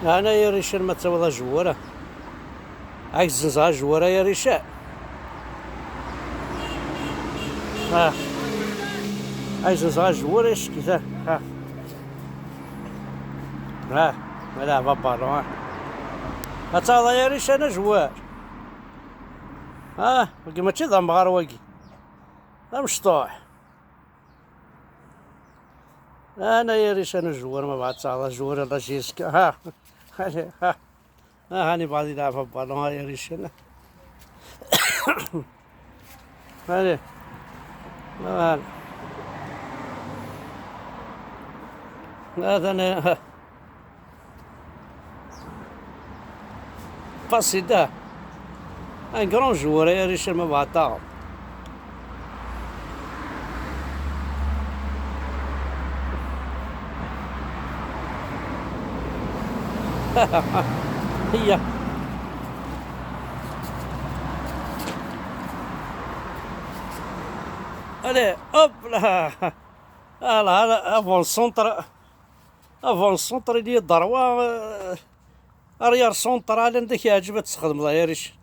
أنا يا ريشان ما تسوى جوارة عكس نزها جوارة يا ريشان. عايز نزها جوارة ايش كذا. لا بابا هتا يا ريشان جوار. وقي ماشي ذا مغار وقي ذا مشطوح. انا يا ريشان جوار ما بعد صار جوار الله شيسك. هاني بعد يلعب بالون. يا ريشان هاني هذا انا قصيده ان كرون جوار يا ريشان ما بعد طاغ. هي allez hop là. هذا افون سونتر ديال الضروه. اريار سونترال عندك يعجبك تستخدم يا ريش.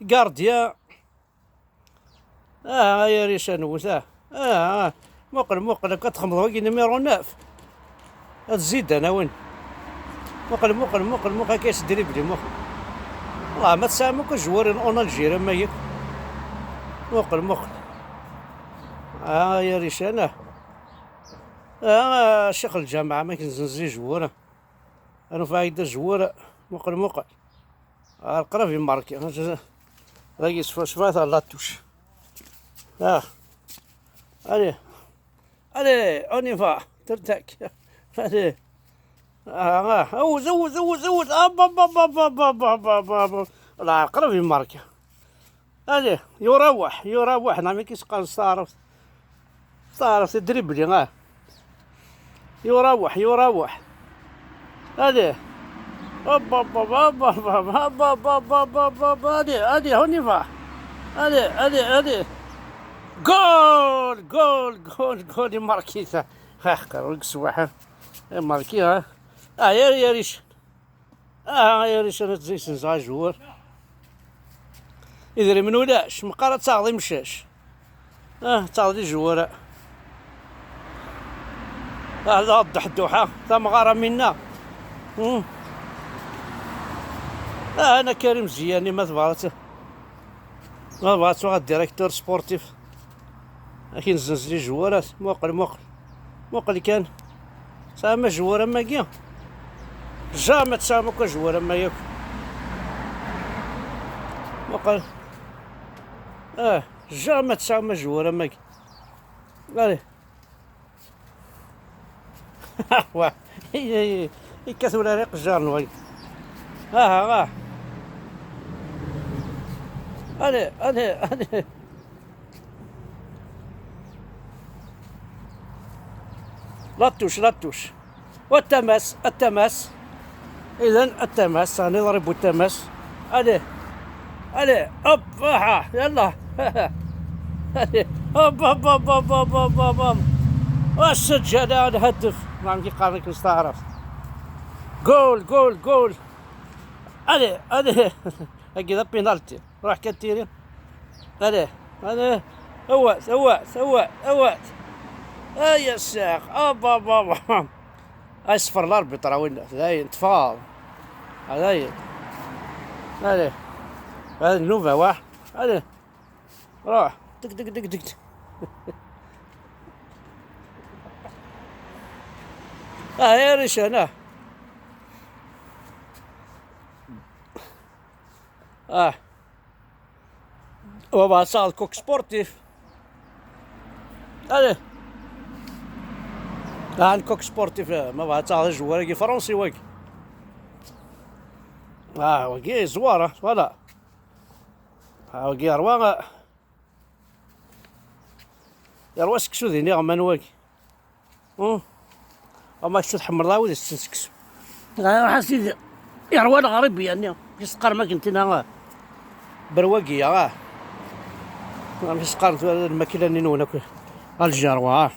كارديا. يا ريش نوث. موقل كتخمض وكي نيميرو 9. تزيد انا وين موقل كاش دريبلي موقل. والله ما تسامك جوار اون الجيري ما ياك موقل. يا ريش انا شيخ الجامعة ما كنزنزي جوارة. انا فايدة جوارة موقل القرا في ماركي راكي شفات لاتوش. الي اوني فا ترتاك. الي زود لا القرا في ماركي. الي يروح نعم كيسقى صارف تدريبلي. يروح هادي هادي هوني فا هادي جول ماركيتا. قالوا سواحه ماركيها. يا ريش. يا ريش انا تزيد نزع جوار يدري من ولاش مقارة تعظيم مشاش. تعظي جوار. هذا الدحدوحة ثا مغارة منا. انا كريم زياني ما تبغاتو غا ديريكتور سبورتيف. لكن زنزلي جوارات موقل كان سامة جوارة ما كيا جامع تسامك جوارة ما ياك موقل. جامع تسامة جوارة ما كيا. قالي هي كثر ريق الجار نوي. أنا لاتوش والتماس إذن التماس نضرب التماس. عليه هوب يلا. هوب والسجادة الهدف ما عندي قارك نستعرف. جول عليه هكذا بينالتي راح كتيرين. عليه هوات يا الساق. اصفر الاربطرة وين هذا انتفاض. هذا هذا النوفا واحد. هذا روح دق يا ريش انا وبعد صار كوك سبورتيف. كوك سبورتيف ما بعد صار جواري فرنسي وقي. وقي زوارة فوالا. وقي يروا سكسو ذيني غمان وقي. وما كسو تحمر ضاوي سكسو. حسيت يروى الغريب يعني يسقر ما كنت انا برواقية. مش قارت الماكينة اللي نونك الجروة.